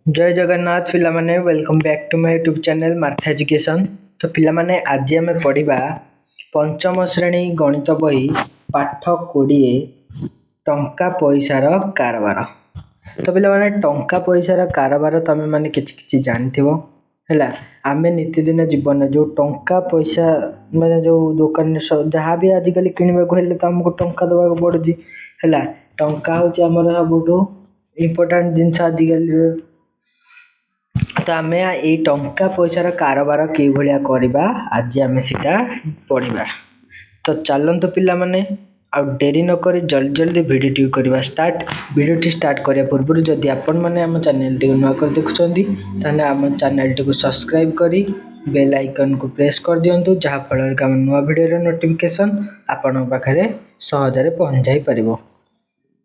जय जगन्नाथ पिला माने welcome back to my YouTube channel Martha education. तो पिला माने आज आम पढ़ा पंचम श्रेणी गणित बही पाठ 20 टंका पैसार कारबार। तो पिला माने टंका पैसार कारबार तुम माने किछि जानथिबो हैला। आमे नित्यदिन जीवन जो टंका पैसा माने जो दुकान जहाँ भी आजिकल किणवा को हेले तो हमको टंका दवा पड़ुची हैला। टंका होची हमर सबुठो इम्पोर्टेंट जिनस आजिकल। तो आम ये टंका पैसार कारबार कि भाया करवा आज आम सीटा पढ़ा। तो चलतु पिला माने आ डेरी नक जल्दी जल्दी भिडियो करवा स्टार्ट। भिडियो स्टार्ट करने पूर्व जदि आपण मैंने आम चैनल टी नुआ कर देखुं आम चैनल टी सब्सक्राइब करी बेल आइकन को प्रेस कर दिंतु जहाँफल कि नुआ भिडियो नोटिफिकेशन आपण पाखे सहज पहुँच जाई पार।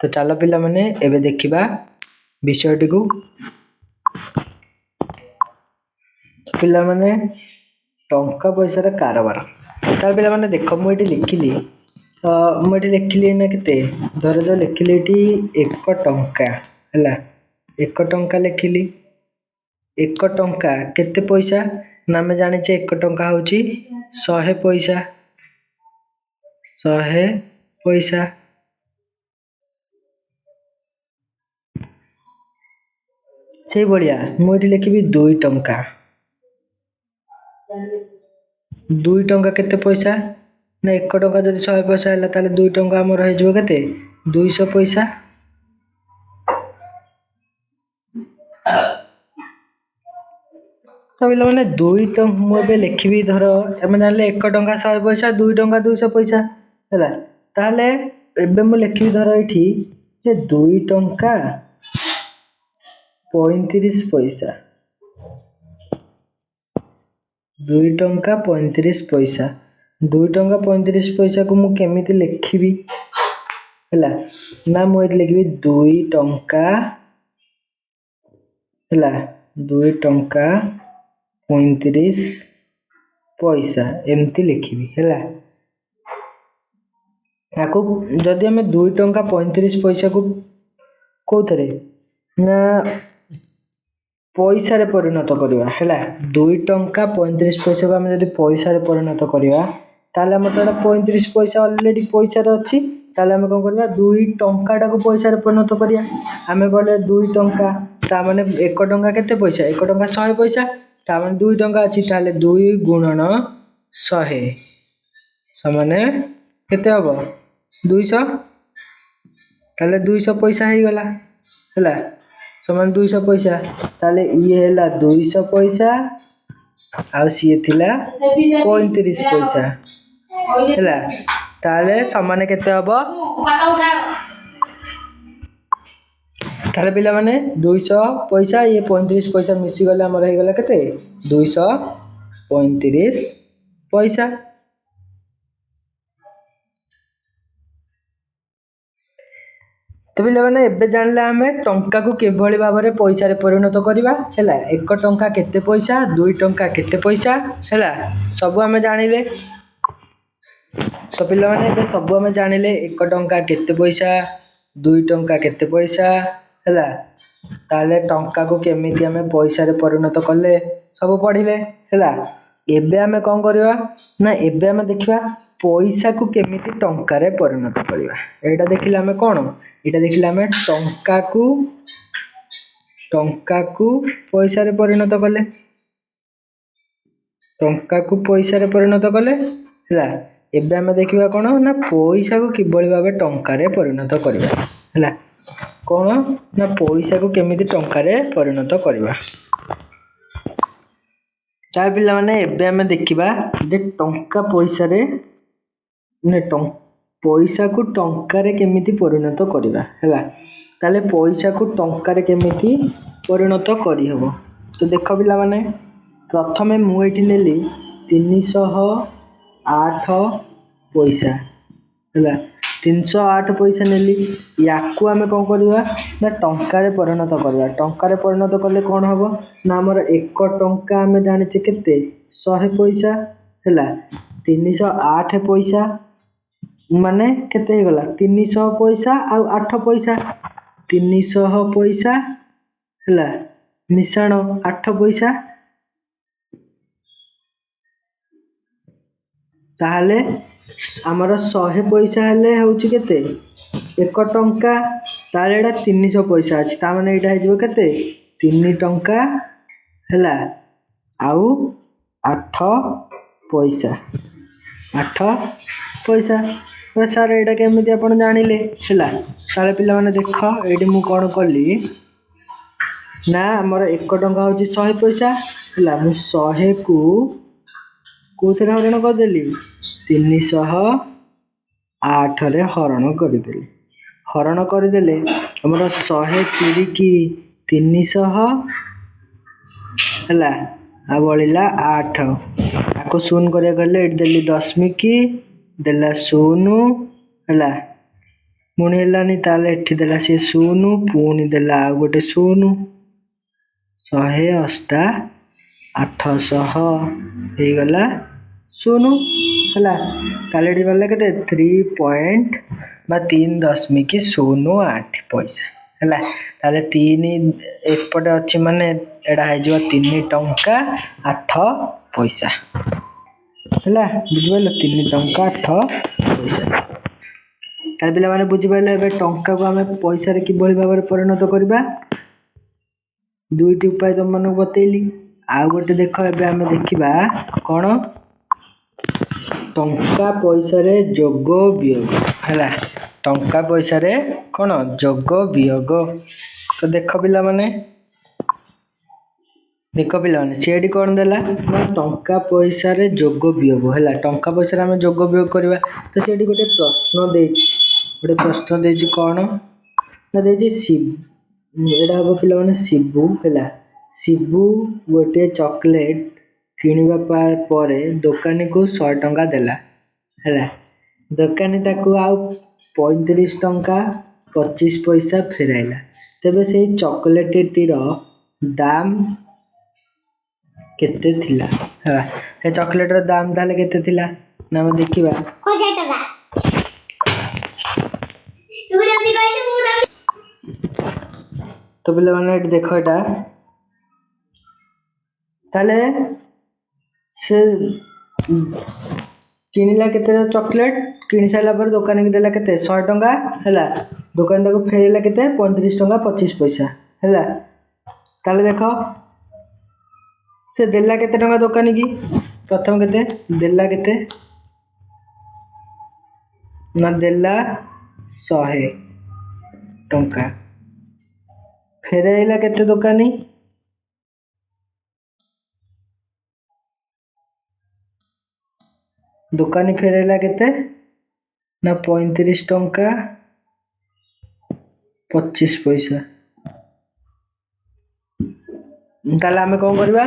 तो चलो पिला माने एबे देखिबा विषयटी को। पिला माने टंका पैसार कारबार तार पिला माने देख मुझे लिखिली लिखिली ना केते धर जो लिखिली एक टंका है। एक टंका लिखिली एक टंका केते पैसा ना आम जाने एक टंका हूँ 100 पैसा 100 पैसा। से भाया मुझे लिखी 2 टंका 2 टंका केते पैसा ना एक टंका जब 100 पैसा है ताले 2 टंका आम के 200 पैसा। तो पिला मैंने 2 टंका मुझे लिखी धर आम जान 1 टंका 100 पैसा 2 टंका 200 पैसा है ताले एबे मु लिखी धर ये 2 टंका 35 पैसा 2 टंका 35 पैसा 2 टंका 35 पैसा को मु केमिति लिखिबी हैला ना मु लिखिबी 2 टंका हैला 2 टंका 35 पैसा एमती लिखिबी हैला। याको जदि हमें 2 टंका 35 पैसा को कोथरे ना पैसा रे परिणत करवा हैला। 2 टंका 35 पैसा को हम जदि पैसा रे परिणत करवा ताले हम तो 35 पैसा ऑलरेडी पैसा रे अछि ताले हम कोन करबा 2 टंका टा को पैसा रे परिणत करिया। हमें बोले 2 टंका ता माने 1 टंका केते पैसा 1 टंका 100 पैसा ता माने 2 टंका अछि ताले 2 गुणन 100 समाने केते हबो 200 ताले 200 पैसा हे गला हैला समान 200 पैसा ताले ये हैला 200 पैसा आ सी थिला 35 पैसा हैला ताले समान केते हबो ताले पिला माने 200 पैसा ये 35 पैसा मिसी गले हमर हे गला केते 235 पैसा। तो पिला माने एबे जानले हमें टंका को केभली भाव में पैसा रे परिणत करवा हैला। 1 टंका केते पैसा 2 टंका केते पैसा हैला सब हमें जानिले। तो पिला माने एबे सब हमें जानिले 1 टंका केते पैसा 2 टंका केते पैसा हैला ताले टंका को केमिति हमें पैसा रे परिणत करले सब पढ़िले हैला। एबे हमें कोन करवा ना एबे हमें देखिबा पैसा को केमिति टंका रे परिणत करवा। एटा देखिला हमें कोन एटा देखिला हमें टंका को पैसा रे परिणत कले टंका को पैसा रे परिणत कले हैला। एबे हमें देखिबा कोन ना पैसा को किबळी भाबे टंका रे परिणत करबा हैला कोन ना पैसा को केमिति टंका रे परिणत करबा। तार पिला माने एबे हमें देखिबा जे टंका पैसा रे ने पैसा को टंका रे केमिति परिणत करबा हैला। ताले पैसा को टंका रे केमिति परिणत करी हबो। तो देख पिला माने प्रथमे मु एठी नेली 308 पैसा हैला 308 पैसा नेली याकू हमें कोन करबा ना टंका रे परिणत करबा। टंका रे परिणत करले कोन हबो ना हमर 1 टंका हमें जानि छै केते 100 पैसा हैला 308 पैसा माने केते हे गला 300 पैसा आ 8 पैसा 300 पैसा हैला मिशाण 8 पैसा ताहले आमर 100 पैसा हेले होउची केते 1 टंका ताले एटा 300 पैसा अछि ता माने एटा हेजबो केते 3 टंका हैला आउ 8 पैसा 8 पैसा सर एटा केमिति आपण जानिले हैला ताले पिला माने देख एडी मु कोन करली ना हमर 1 टंका होची 100 पैसा हैला मु 100 को कोथरे हरण कर देली 308 रे हरण कर देले हमर 100 पूरी की 300 हैला आ बळिला 8 आको शून्य करिया गले एट देली दशमिक देला शून्य हैला मुनी हेलानी ताले एठी देला से शून्य पुनी देला आ गोटे शून्य 108 800 हे गला शून्य हैला ताले एठी वाला केते 3.3.08 पैसा हैला ताले 3 एपटे अछि माने एडा हे जो 3 टंका 8 पैसा हैला बुझबेला 3 टंका 8 पैसा ताले पिला माने बुझिबेला एबे टंका को हमें पैसा रे कि बळी भाबरे परिणत करबा दुईटी उपाय तुम मानक बतैली आ गोटे देख एबे हमें देखिबा कोन टंका पैसा रे जोग वियोग हैला टंका पैसा रे कोन जोग वियोग तो देख पिला माने सेडी कोन देला टंका पैसा रे जोग वियोग हैला टंका पैसा रे हमें जोग वियोग करबा तो सेडी गोटे प्रश्न देछि कोन ना देछि एडा हो पिला माने शिबू हैला शिबू गोटे चॉकलेट किनिबा परे दुकानी को 100 टंका देला हैला दुकानी ताकू आउ 35 टंका 25 पैसा फेराइला तबे से चॉकलेट टीर दाम केते थिला हैला से चॉकलेट रो दाम ताले केते थिला ना हम देखिबा को जाटला तू जल्दी कहले मु तो पिला माने देखो एटा ताले से किनिला केते चॉकलेट किनि साला पर दुकान के देला केते 100 टंका हैला दुकान को फेरेला केते 35 टंका 25 पैसा हैला ताले देखो से देला केते टंका दुकान की प्रथम केते देला केते ना देला 100 टंका फेरेला केते दुकानी दुकानी फेरेला केते ना 35 टंका 25 पैसा ताला हमें कोन करबा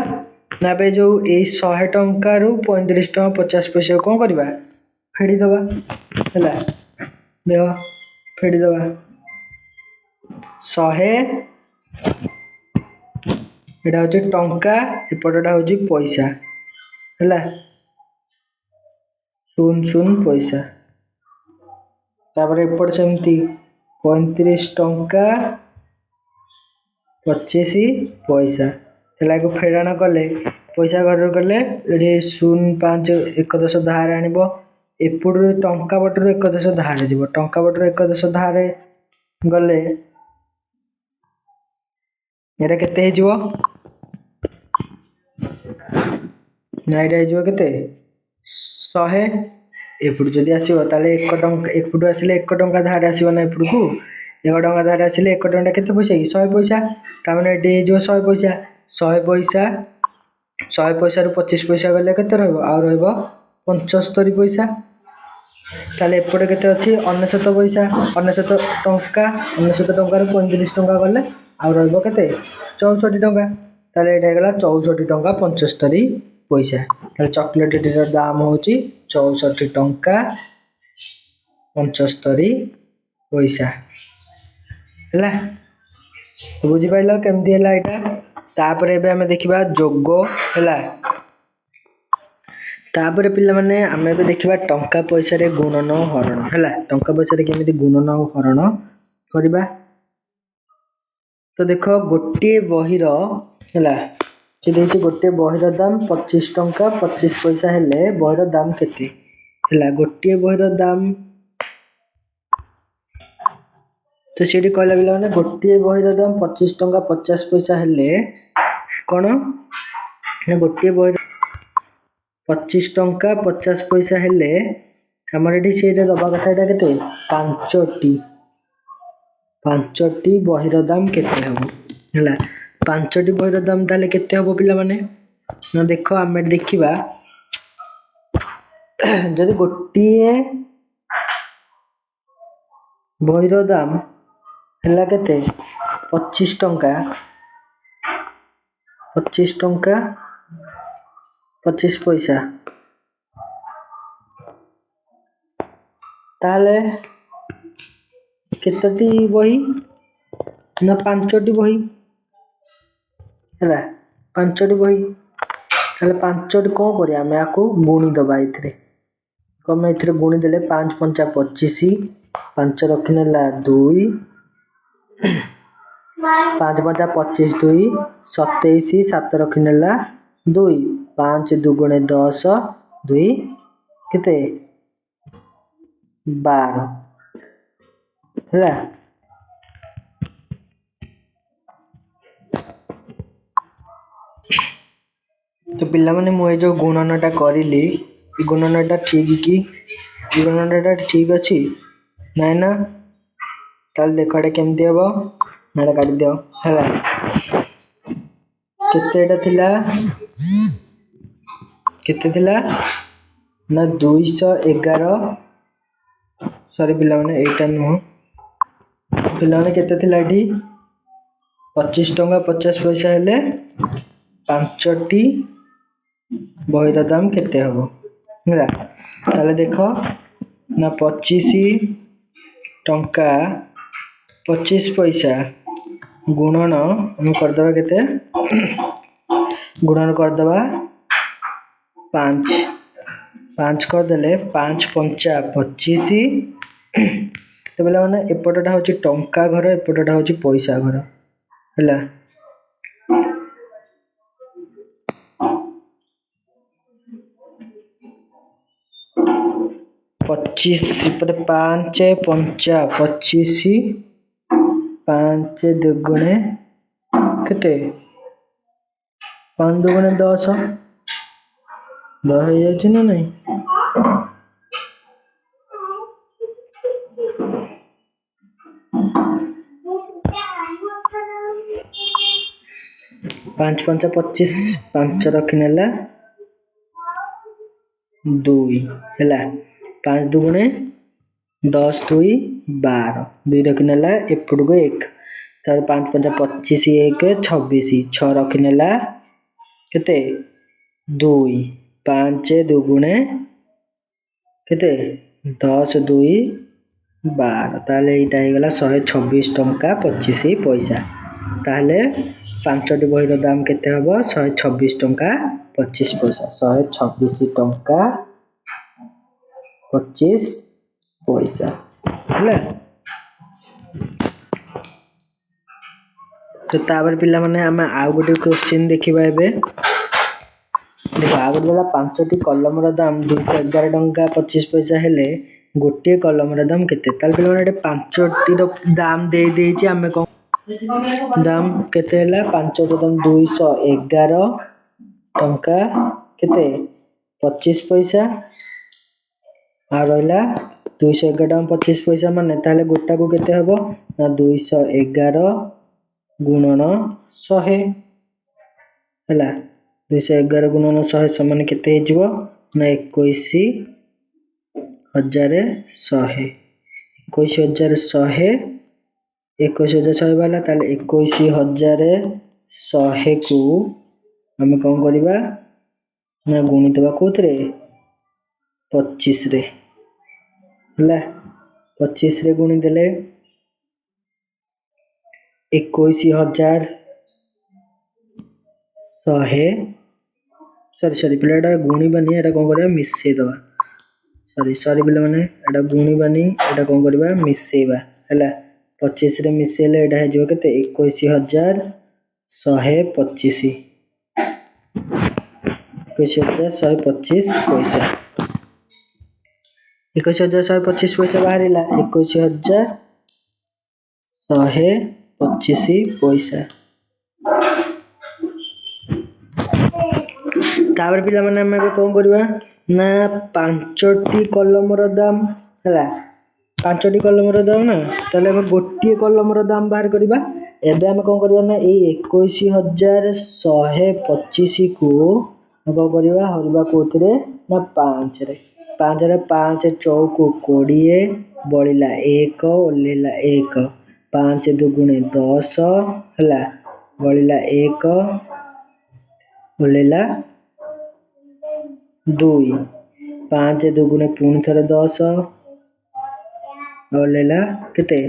ना बे जो ए 100 टंका रु 35 टंका 50 पैसा कोन करबा फेडी दबा हैला देखो फेडी दबा 100 एटा होची टंका एपटटा होची पैसा हैला 0 पैसा तापर एपट सेमती 35 टंका 25 पैसा हैला को फेराण कले पैसा घर कले एडी 05 110 धार आनिबो एपट टंका बटर 110 धार जीवो टंका बटर 110 धार गले एटा केते हे जीवो ना एटा हे जीवो केते 100 एपट जदी आसीबो ताले 1 टंका एपट आसीले 1 टंका धार आसीबो ना एपट को 1 टंका धार आसीले 1 टंका केते पैसा की 100 पैसा ता माने एटी हे जीवो 100 पैसा 100 पैसा रु 25 पैसा गले केते रहबो आ रहबो 75 पैसा ताले एपट केते अछि 99 पैसा 99 टंका 99 टंका रु 35 टंका गले आ रहबो केते 64 टंका ताले एटा गला 64 टंका 75 पैसा ताले चॉकलेट टीर दाम होची 64 टंका 75 पैसा हैला बुझी पाइलो केमती हैला एटा तापर एबे हमें देखिबा जोगो हैला तापर पिला माने हमें एबे देखिबा टंका पैसा रे गुणन हरण हैला टंका पैसा रे केमिति गुणन हरण करबा तो देख गोटे बहीर है गोटे बहीर दाम 25 टंका 25 पैसा हेले बहीर दाम केते है गोटे बहीर दाम तो सीठी कहला पिला माने गोटे बहीर दाम 25 टंका 50 पैसा हेले कौन गोटे बहीर 25 टंका 50 पैसा हेले हमर एठी सेटा दबा कथा एटा केते पांचटी बहीर दाम केते हबो हैला पांचटी बहीर दाम ताले केते हबो पिला माने न देखो आमे देखिबा जदि गोटिए बहीर दाम हैला केते 25 टंका 25 पैसा ताले केतटी बही ना पांचटी बही हैला पांचटी बही ताले पांचटी कोन करिया मैं आको गुणी दबा इथरे कमे इथरे गुणी देले 5 5 25 5 रखिनेला 2 5 5 25 2 27 7 रखिनेला 2 5 2 गुणे 10 2 केते 12 हैला तो पिला माने मु ए जो गुणनटा करिली गुणनटा ठीक की गुणनटा ठीक अछि नै ना ताल देखडे केमती हबो नाडा काटी दियो हैला केते थिला ना 211 सॉरी पिला माने एटा नो पिला माने केते थिला एठी 25 टंका 50 पैसा हेले पांचटी बहीर दाम केते हबो हैला ताले देखो ना 25 टंका 25 पैसा गुणन हम कर दबा केते गुणन कर दबा 5 5 कर देले 5 5 25 तो बेला माने एपटटा होची टंका घर एपटटा होची पैसा घर हैला 25 पर 5 5 25 5 दुगुणे केते 5 दुगुणे 10 10 हो जाछि ना नहीं 5 5 25 5 रखिनेला 2 हैला 5 दुगुणे 10 2 12 2 रखिनेला एपट को 1 तार 5 5 25 1 26 6 रखिनेला केते 2 5 दुगुणे केते 10 2 12 ताले एटा हे गला 126 टंका 25 पैसा ताले पांचटी बहीर दाम केते हबो 126 टंका 25 पैसा 126 टंका 25 पैसा हैला तो तापर पिला माने हम आ गोटे क्वेश्चन देखिबा एबे देखो आ गोटे वाला पांचटी कलम रा दाम 211 टंका 25 पैसा हेले गोटे कलम रा दाम केते ताल पिला माने पांचटी रो दाम दे देछि हमें को दाम केते हला पांचटी दाम 211 टंका केते 25 पैसा आ रहला 211 टंका 25 पैसा माने ताले गोटा को केते हबो ना 211 गुणन 100 हला 211 गुणन 100 समान केते हे जिवो ना 21100 21100 21100 वाला ताले 21100 को हम कोन करबा ना गुणी देबा कोतरे 25 रे हला 25 रे गुणी देले 21100 सॉरी पिलाटा गुणी बानी एटा कोन करबा मिसे दबा सॉरी पिला माने एटा गुणी बानी एटा कोन करबा मिसेबा हला 25 रे मिसेले एटा हे जो केते 21125 21125 पैसा 21125 पैसा बाहरिला 21125 पैसा तापर पिला माने हम कोन करबा ना पांचटी कलमर दाम हला पांचटी कलमर दाम ना तले हम गोटी कलमर दाम बाहर करबा एबे हम कोन करबा ना ए 21125 को हम कोन करबा हरबा कोथरे ना 5 रे 5 रे 5 चौक 20 बळिला 1 ओलेला 1 5 दुगुणे 10 हला बळिला 1 ओलेला 2 5 दुगुणे पुणी थरे 10 ओलेला केते